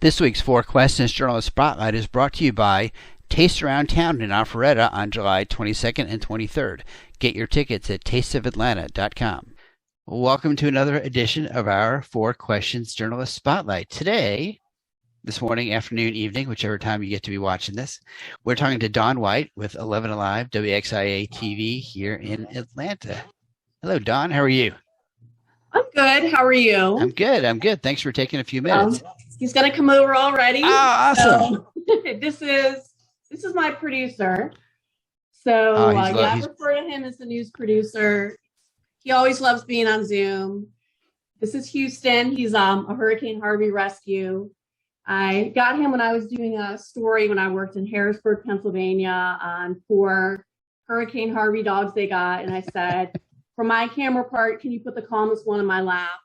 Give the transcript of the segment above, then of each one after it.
This week's Four Questions Journalist Spotlight is brought to you by Taste Around Town in Alpharetta on July 22nd and 23rd. Get your tickets at tasteofatlanta.com. Welcome to another edition of our Four Questions Journalist Spotlight. Today, this morning, afternoon, evening, whichever time you get to be watching this, we're talking to Dawn White with 11Alive, WXIA TV here in Atlanta. Hello, Dawn. How are you? I'm good. How are you? I'm good. I'm good. Thanks for taking a few minutes. He's going to come over already. Oh, awesome. So, this is my producer. So I refer to him as the news producer. He always loves being on Zoom. This is Houston. He's a Hurricane Harvey rescue. I got him when I was doing a story when I worked in Harrisburg, Pennsylvania on 4 Hurricane Harvey dogs they got. And I said, for my camera part, can you put the calmest one in my lap?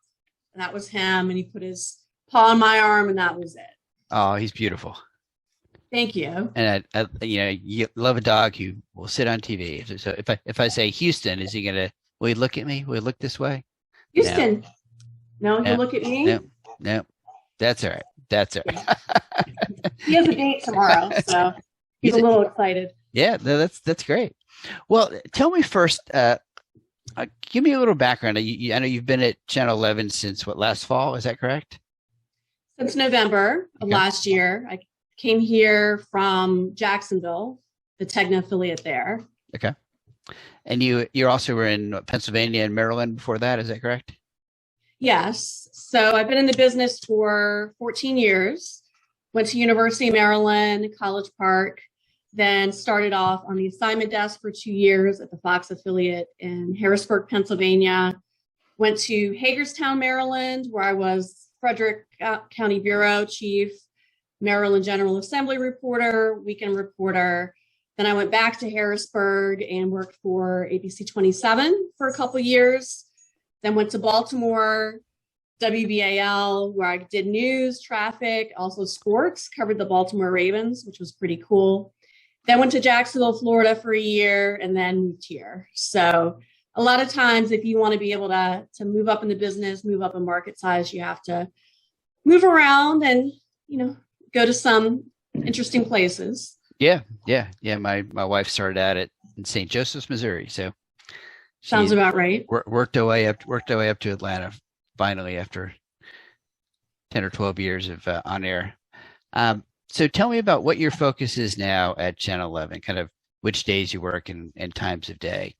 And that was him. And he put his paw on my arm, and that was it. Oh, he's beautiful. Thank you. And you love a dog who will sit on TV. So if I say Houston, is he gonna? Will he look at me? Will he look this way? Houston. No, he'll look at me. No. That's all right. That's all right. He has a date tomorrow, so he's a little excited. Yeah, that's great. Well, tell me first. Give me a little background. I know you've been at Channel 11 since last fall? Is that correct? Since November of last year. I came here from Jacksonville, the Tegna affiliate there. Okay. And you also were in Pennsylvania and Maryland before that, is that correct? Yes. So I've been in the business for 14 years. Went to University of Maryland, College Park, then started off on the assignment desk for 2 years at the Fox affiliate in Harrisburg, Pennsylvania. Went to Hagerstown, Maryland, where I was Frederick County Bureau Chief, Maryland General Assembly reporter, weekend reporter. Then I went back to Harrisburg and worked for ABC 27 for a couple years. Then went to Baltimore, WBAL, where I did news, traffic, also sports, covered the Baltimore Ravens, which was pretty cool. Then went to Jacksonville, Florida for a year, and then moved here. So a lot of times, if you want to be able to move up in the business, move up in market size, you have to move around and, go to some interesting places. Yeah. My wife started out in St. Joseph's, Missouri. So sounds about right. Worked her way up to Atlanta finally after 10 or 12 years of on air. So tell me about what your focus is now at Channel 11, kind of which days you work and times of day.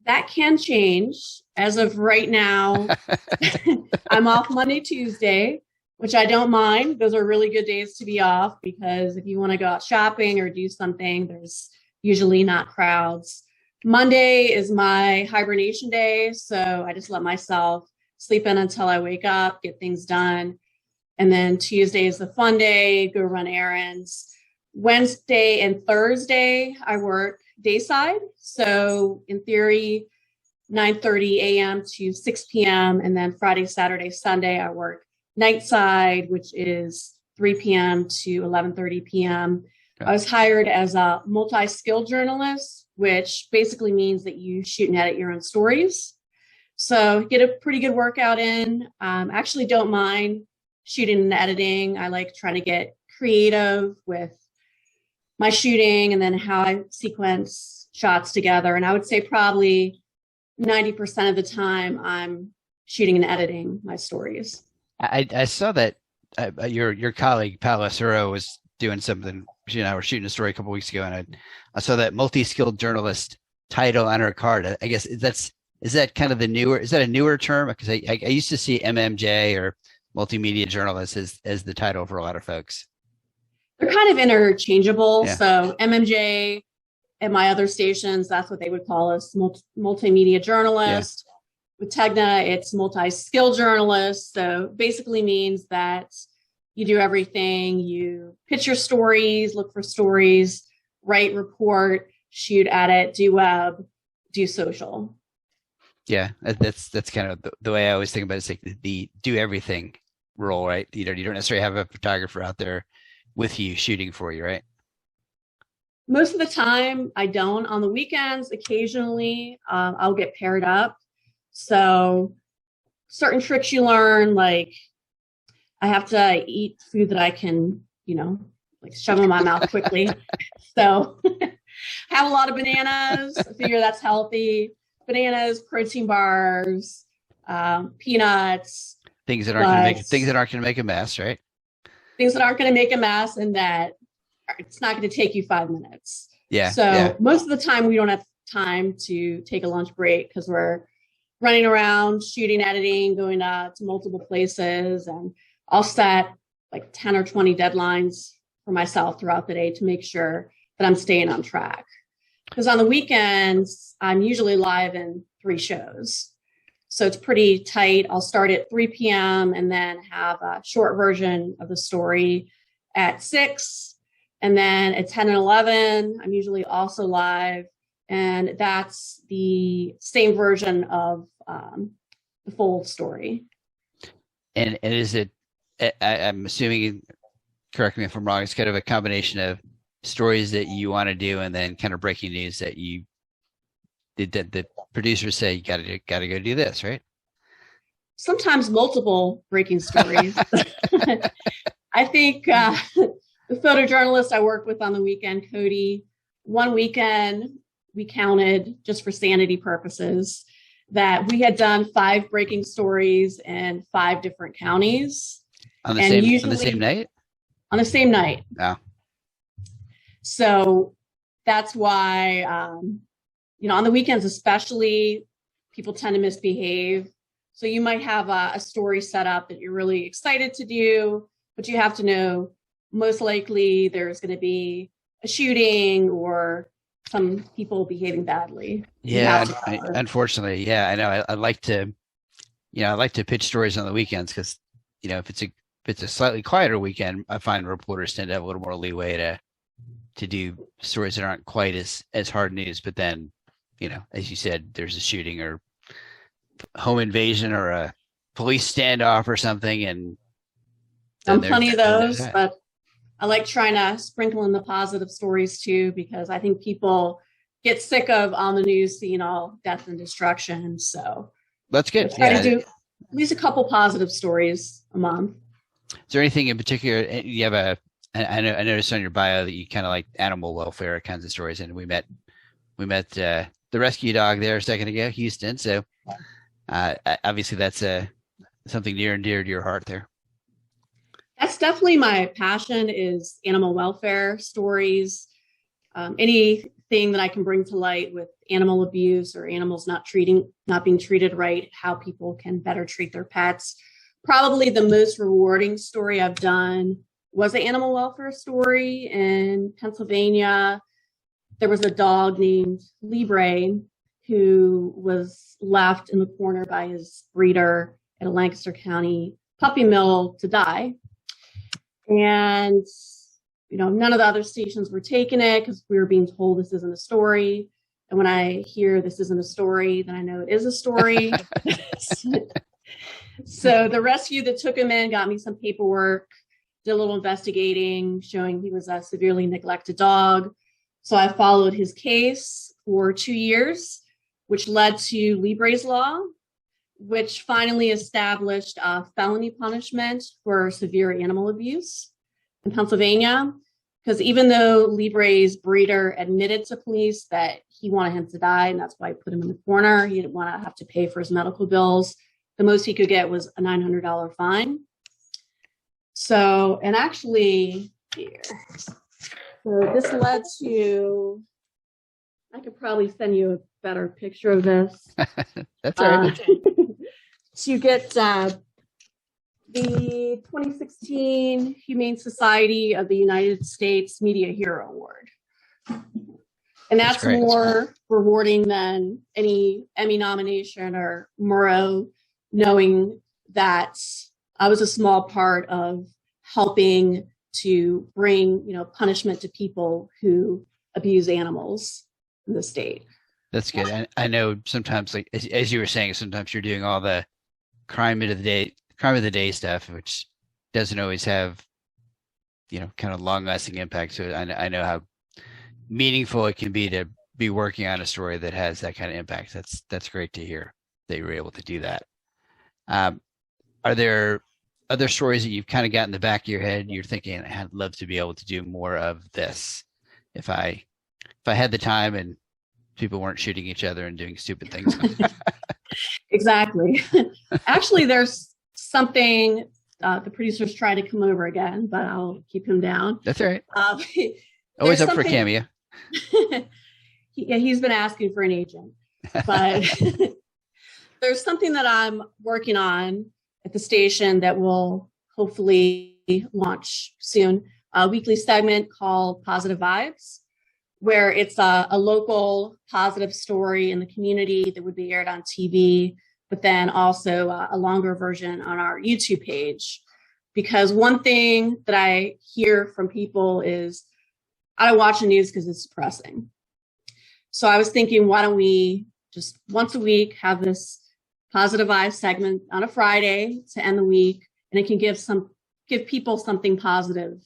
That can change. As of right now, I'm off Monday, Tuesday, which I don't mind. Those are really good days to be off because if you want to go out shopping or do something, there's usually not crowds. Monday is my hibernation day, so I just let myself sleep in until I wake up, get things done. And then Tuesday is the fun day, go run errands. Wednesday and Thursday, I work dayside. So in theory, 9:30 a.m. to 6 p.m. And then Friday, Saturday, Sunday, I work night side, which is 3 p.m. to 11:30 p.m. Okay. I was hired as a multi-skilled journalist, which basically means that you shoot and edit your own stories. So get a pretty good workout in. Actually don't mind shooting and editing. I like trying to get creative with my shooting and then how I sequence shots together. And I would say probably 90% of the time I'm shooting and editing my stories. I saw that your colleague, Pal Asuro, was doing something. She and I were shooting a story a couple weeks ago, and I saw that multi-skilled journalist title on her card. I guess is that kind of the newer? Is that a newer term? Because I used to see MMJ or multimedia journalist as the title for a lot of folks. They're kind of interchangeable. Yeah. So MMJ at my other stations, that's what they would call us, multimedia journalist. Yeah. With Tegna, it's multi-skill journalist. So basically means that you do everything. You pitch your stories, look for stories, write, report, shoot, edit, do web, do social. Yeah, that's kind of the way I always think about it. It's like the do everything role, right? You don't necessarily have a photographer out there with you shooting for you, right? Most of the time I don't. On the weekends, occasionally I'll get paired up. So certain tricks you learn, like I have to eat food that I can, like shove in my mouth quickly. So have a lot of bananas. I figure that's healthy. Bananas, protein bars, peanuts. Things that aren't going to make a mess, right? Things that aren't going to make a mess, and that it's not going to take you 5 minutes. Yeah. So most of the time we don't have time to take a lunch break because we're running around, shooting, editing, going to multiple places, and I'll set like 10 or 20 deadlines for myself throughout the day to make sure that I'm staying on track. Because on the weekends, I'm usually live in 3 shows. So it's pretty tight. I'll start at 3 p.m. and then have a short version of the story at 6. And then at 10 and 11, I'm usually also live. And that's the same version of the full story. And is it, I'm assuming, correct me if I'm wrong, it's kind of a combination of stories that you want to do and then kind of breaking news that you did, that the producers say you got to go do this, right? Sometimes multiple breaking stories. I think the photojournalist I worked with on the weekend, Cody, one weekend we counted, just for sanity purposes, that we had done 5 breaking stories in 5 different counties. On the same night? On the same night. Yeah. So that's why, on the weekends especially, people tend to misbehave. So you might have a story set up that you're really excited to do, but you have to know most likely there's going to be a shooting or some people behaving badly. Yeah, unfortunately, yeah, I know. I like to, I like to pitch stories on the weekends because, if it's a slightly quieter weekend, I find reporters tend to have a little more leeway to do stories that aren't quite as hard news. But then, as you said, there's a shooting or home invasion or a police standoff or something, and done plenty of those. But I like trying to sprinkle in the positive stories too, because I think people get sick of on the news seeing all death and destruction. So that's good. Try to do at least a couple positive stories a month. Is there anything in particular you have I noticed on your bio that you kind of like animal welfare kinds of stories, and we met the rescue dog there a second ago, Houston. So obviously that's something near and dear to your heart there. That's definitely my passion, is animal welfare stories. Anything that I can bring to light with animal abuse or animals not being treated right, how people can better treat their pets. Probably the most rewarding story I've done was an animal welfare story in Pennsylvania. There was a dog named Libre who was left in the corner by his breeder at a Lancaster County puppy mill to die. And, none of the other stations were taking it because we were being told this isn't a story. And when I hear this isn't a story, then I know it is a story. So the rescue that took him in got me some paperwork, did a little investigating, showing he was a severely neglected dog. So I followed his case for 2 years, which led to Libre's Law, which finally established a felony punishment for severe animal abuse in Pennsylvania. Because even though Libre's breeder admitted to police that he wanted him to die, and that's why I put him in the corner, he didn't want to have to pay for his medical bills, the most he could get was a $900 fine. So, and actually, here. So this led to, I could probably send you a better picture of this. That's all right. To get the 2016 Humane Society of the United States Media Hero Award. And that's more rewarding than any Emmy nomination or Murrow, knowing that I was a small part of helping to bring, punishment to people who abuse animals in the state. That's good. I know sometimes, like as you were saying, sometimes you're doing all the crime of the day stuff, which doesn't always have, kind of long lasting impact. So I know how meaningful it can be to be working on a story that has that kind of impact. That's great to hear that you were able to do that. Are there other stories that you've kind of got in the back of your head, you're thinking, I'd love to be able to do more of this if I had the time and people weren't shooting each other and doing stupid things. Exactly. Actually, there's something the producer's trying to come over again, but I'll keep him down. That's all right. Always up for a cameo. He's been asking for an agent, but there's something that I'm working on at the station that will hopefully launch soon. A weekly segment called Positive Vibes, where it's a local positive story in the community that would be aired on TV, but then also a longer version on our YouTube page. Because one thing that I hear from people is, I don't watch the news because it's depressing. So I was thinking, why don't we just once a week have this Positive Vibes segment on a Friday to end the week, and it can give people something positive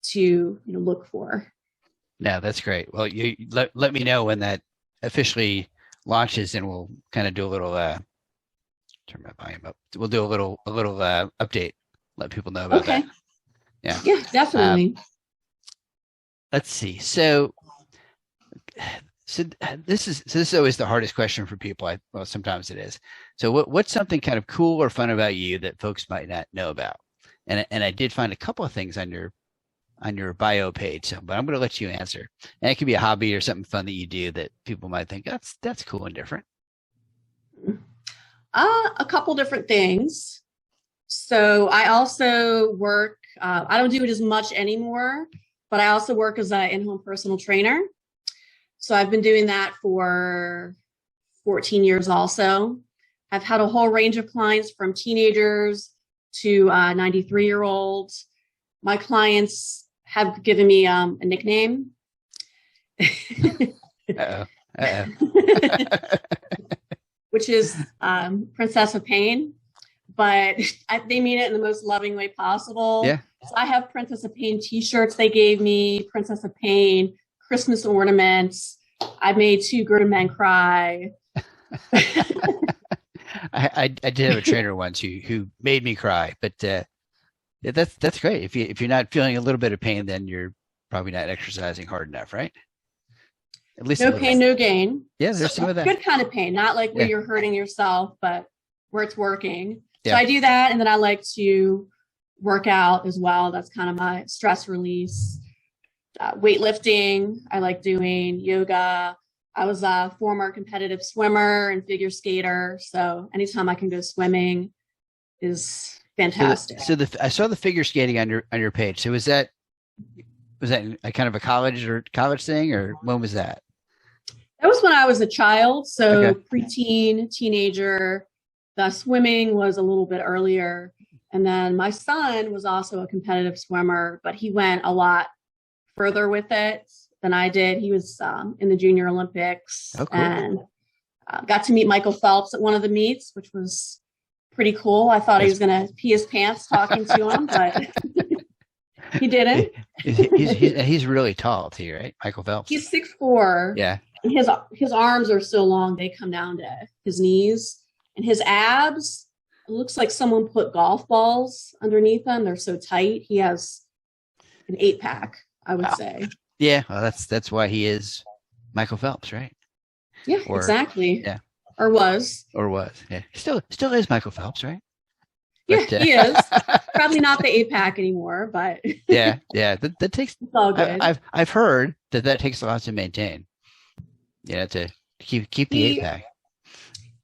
to look for. No, that's great. Well, you let me know when that officially launches, and we'll kind of do a little turn my volume up. We'll do a little update. Let people know about that. Yeah. Yeah, definitely. Let's see. So this is always the hardest question for people. Well, sometimes it is. So what's something kind of cool or fun about you that folks might not know about? And I did find a couple of things on your bio page, but I'm going to let you answer. And it could be a hobby or something fun that you do that people might think that's cool and different. A couple different things. So I also work. I don't do it as much anymore, but I also work as an in-home personal trainer. So I've been doing that for 14 years also. I've had a whole range of clients from teenagers to 93-year-olds. My clients have given me a nickname. Which is Princess of Pain, but they mean it in the most loving way possible. Yeah. So I have Princess of Pain t-shirts they gave me, Princess of Pain Christmas ornaments. I made 2 grown men cry. I did have a trainer once who made me cry, but that's great. If you're not feeling a little bit of pain, then you're probably not exercising hard enough, right? At least no pain, no gain. Yeah, there's some of that. Good kind of pain, not like where you're hurting yourself, but where it's working. Yeah. So I do that, and then I like to work out as well. That's kind of my stress release. Weightlifting, I like doing yoga. I was a former competitive swimmer and figure skater, so anytime I can go swimming is fantastic. So I saw the figure skating on your page. So was that a kind of a college thing, or when was that? That was when I was a child, so preteen, teenager. The swimming was a little bit earlier, and then my son was also a competitive swimmer, but he went a lot further with it than I did. He was in the Junior Olympics and got to meet Michael Phelps at one of the meets, which was pretty cool. I thought he was going to pee his pants talking to him, but he didn't. He's really tall too, right? Michael Phelps. He's 6'4". Yeah. And his arms are so long, they come down to his knees. And his abs, it looks like someone put golf balls underneath them. They're so tight. He has an 8-pack. I would say. Yeah, well, that's why he is Michael Phelps, right? Yeah, exactly. Yeah, or was. Yeah, still is Michael Phelps, right? Yeah, but, he is. Probably not the 8-pack anymore, but yeah. That takes. It's all good. I've heard that takes a lot to maintain. To keep the 8-pack.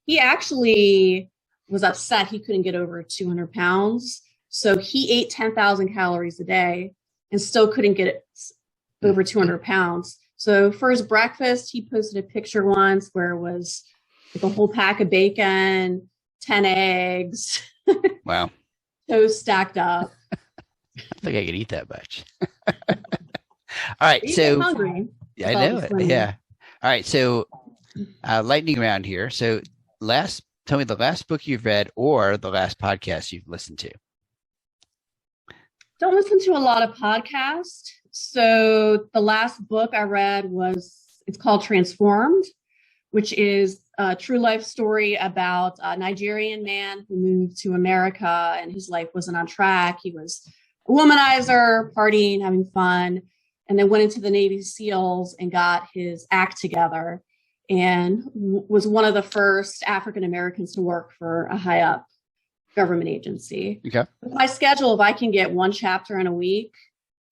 He actually was upset he couldn't get over 200 pounds, so he ate 10,000 calories a day and still couldn't get it over 200 pounds. So for his breakfast, he posted a picture once where it was like a whole pack of bacon, 10 eggs. Wow. Toast stacked up. I think I could eat that much. All right. So hungry. Yeah, I know it. Yeah. All right. So lightning round here. So tell me the last book you've read or the last podcast you've listened to. Don't listen to a lot of podcasts. So the last book I read it's called Transformed which is a true life story about a Nigerian man who moved to America and his life wasn't on track. He was a womanizer, partying, having fun, and then went into the Navy SEALs and got his act together and was one of the first African Americans to work for a high up government agency. Okay. With my schedule, if I can get one chapter in a week,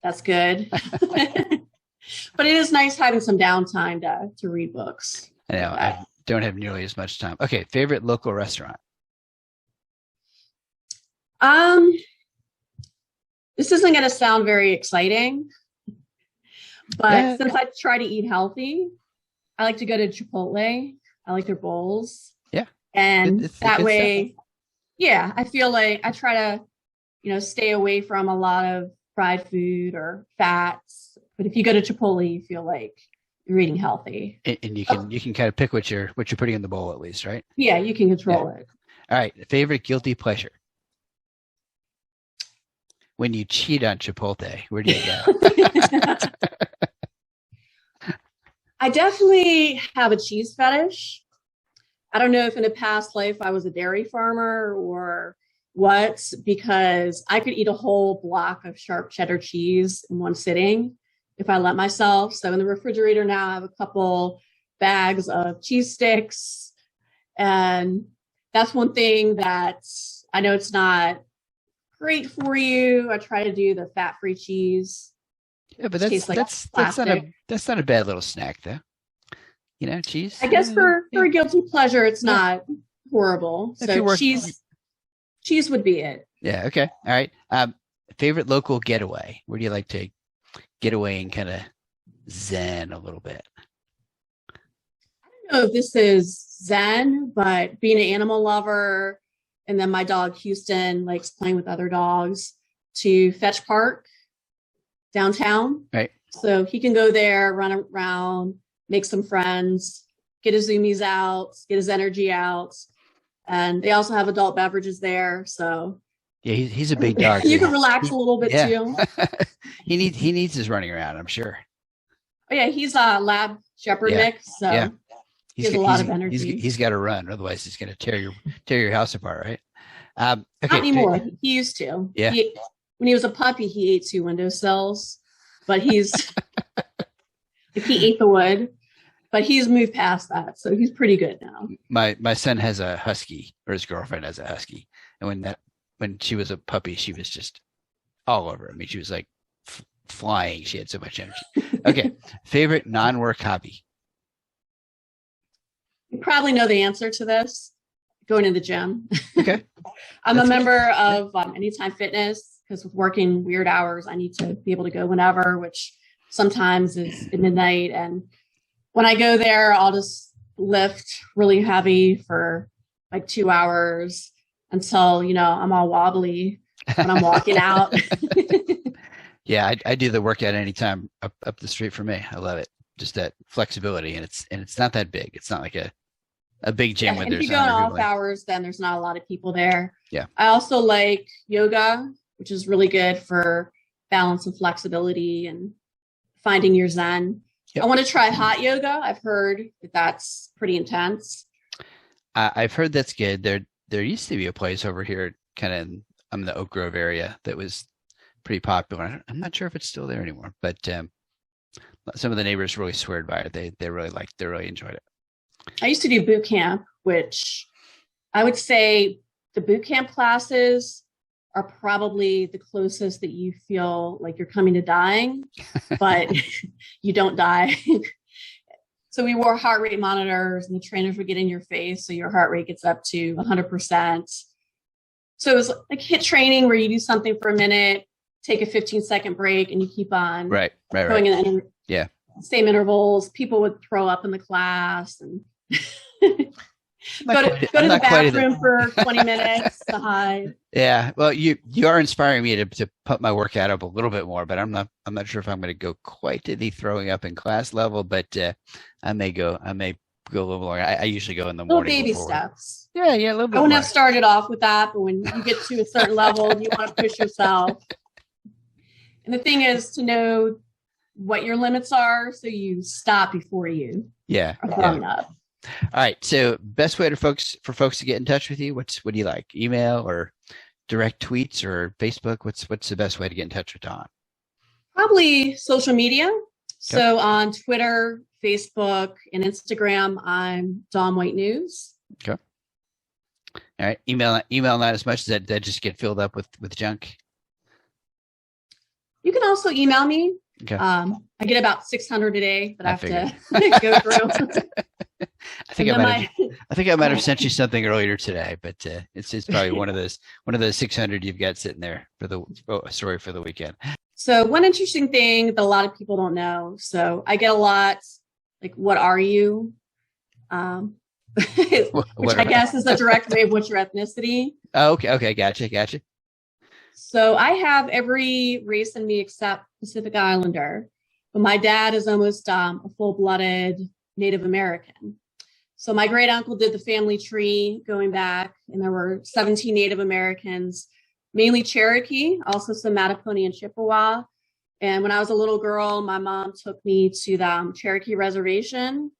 that's good. But it is nice having some downtime to read books. I know. I don't have nearly as much time. Okay. Favorite local restaurant? This isn't going to sound very exciting, but since I try to eat healthy, I like to go to Chipotle. I like their bowls. Yeah. And it's that way, yeah, I feel like I try to, stay away from a lot of fried food or fats. But if you go to Chipotle, you feel like you're eating healthy. And you can kind of pick what you're putting in the bowl at least, right? Yeah, you can control it. All right. Favorite guilty pleasure? When you cheat on Chipotle, where do you go? I definitely have a cheese fetish. I don't know if in a past life I was a dairy farmer or what, because I could eat a whole block of sharp cheddar cheese in one sitting if I let myself. So in the refrigerator now, I have a couple bags of cheese sticks. And that's one thing that I know it's not great for you. I try to do the fat-free cheese. Yeah, but that's not a bad little snack, though. Cheese. I guess for a guilty pleasure, it's not horrible. So cheese would be it. Yeah. Okay. All right. Favorite local getaway? Where do you like to get away and kind of zen a little bit? I don't know if this is zen, but being an animal lover, and then my dog Houston likes playing with other dogs, to Fetch Park downtown. Right. So he can go there, run around, make some friends, get his zoomies out, get his energy out. And they also have adult beverages there. So yeah, he's a big dog. You can relax a little bit too. he needs his running around, I'm sure. Oh yeah, he's a lab shepherd mix, so he has a lot of energy. He's got to run, otherwise he's going to tear your house apart, right? Okay. Not anymore. He used to. Yeah. When he was a puppy, he ate 2 windowsills, but he ate the wood. But he's moved past that, so he's pretty good now. My son has a husky, or his girlfriend has a husky, and when she was a puppy, she was just all over. I mean, she was like flying. She had so much energy. Okay, favorite non-work hobby? You probably know the answer to this. Going to the gym. Okay. I'm a member of Anytime Fitness, because with working weird hours, I need to be able to go whenever, which sometimes is at midnight. And when I go there, I'll just lift really heavy for like 2 hours until, I'm all wobbly when I'm walking out. Yeah, I do the workout anytime up the street for me. I love it. Just that flexibility, and it's not that big. It's not like a big gym where there's. If you go in off hours, then there's not a lot of people there. Yeah. I also like yoga, which is really good for balance and flexibility and finding your zen. Yep. I want to try hot yoga. I've heard that's pretty intense. I've heard that's good. There used to be a place over here, kind of in the Oak Grove area, that was pretty popular. I'm not sure if it's still there anymore, but some of the neighbors really sweared by it. They really enjoyed it. I used to do boot camp, which I would say the boot camp classes are probably the closest that you feel like you're coming to dying, but you don't die. So we wore heart rate monitors, and the trainers would get in your face, so your heart rate gets up to 100%. So it was like HIIT training, where you do something for a minute, take a 15-second break, and you keep on going in the same intervals. People would throw up in the class and go to the bathroom for 20 minutes to hide. Yeah, well, you are inspiring me to pump my workout up a little bit more, but I'm not sure if I'm going to go quite to the throwing up in class level, but I may go a little more. I usually go in the morning. Little baby steps. Yeah, a little bit. I wouldn't have started off with that, but when you get to a certain level, you want to push yourself. And the thing is to know what your limits are, so you stop before you are throwing up. All right. So best way for folks to get in touch with you, what do you like? Email or direct tweets or Facebook? What's the best way to get in touch with Dawn? Probably social media. Okay. So on Twitter, Facebook, and Instagram, I'm Dawn White News. Okay. All right. Email not as much. Does that just get filled up with junk? You can also email me. Okay. I get about 600 a day, but I have to go through. I think I might have sent you something earlier today, but it's probably one of those 600 you've got sitting there for the story for the weekend. So one interesting thing that a lot of people don't know. So I get a lot like, what are you? Which I guess is a direct way of what's your ethnicity. Oh, okay. Gotcha. So I have every race in me except Pacific Islander, but my dad is almost a full-blooded Native American. So my great uncle did the family tree going back, and there were 17 Native Americans, mainly Cherokee, also some Mattaponi and Chippewa. And when I was a little girl, my mom took me to the Cherokee Reservation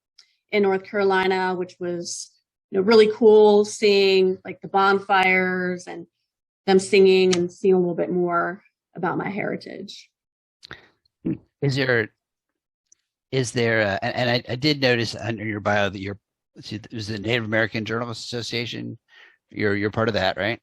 in North Carolina, which was really cool, seeing like the bonfires and them singing and seeing a little bit more about my heritage. Is there and I did notice under your bio that there's the Native American Journalists Association. You're part of that, right?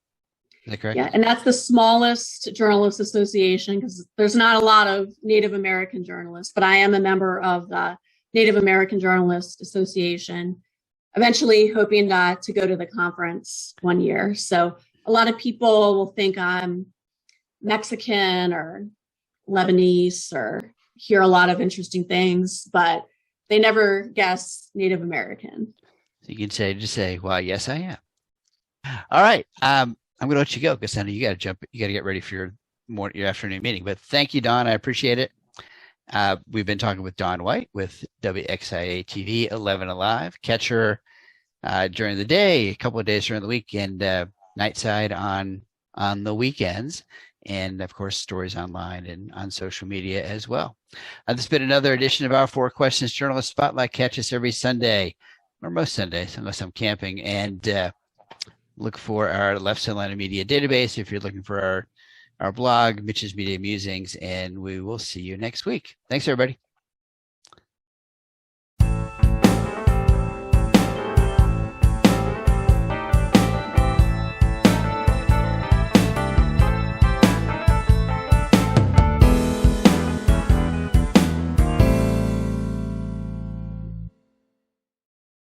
Is that correct? Yeah, and that's the smallest journalist association because there's not a lot of Native American journalists, but I am a member of the Native American Journalists Association, eventually hoping to go to the conference one year. So a lot of people will think I'm Mexican or Lebanese or hear a lot of interesting things, but they never guess Native American. So you can just say, well, yes, I am. All right. I'm going to let you go because I know you got to get ready for your afternoon meeting, but thank you, Dawn. I appreciate it. We've been talking with Dawn White with WXIA TV 11Alive. Catch her during the day, a couple of days during the week, and nightside on the weekends, and of course stories online and on social media as well. This has been another edition of our 4 Questions Journalist Spotlight. Catch us every Sunday, or most Sundays unless I'm camping, and look for our Leff Atlanta Media database if you're looking for our blog, Mitch's Media Musings, and we will see you next week. Thanks, everybody.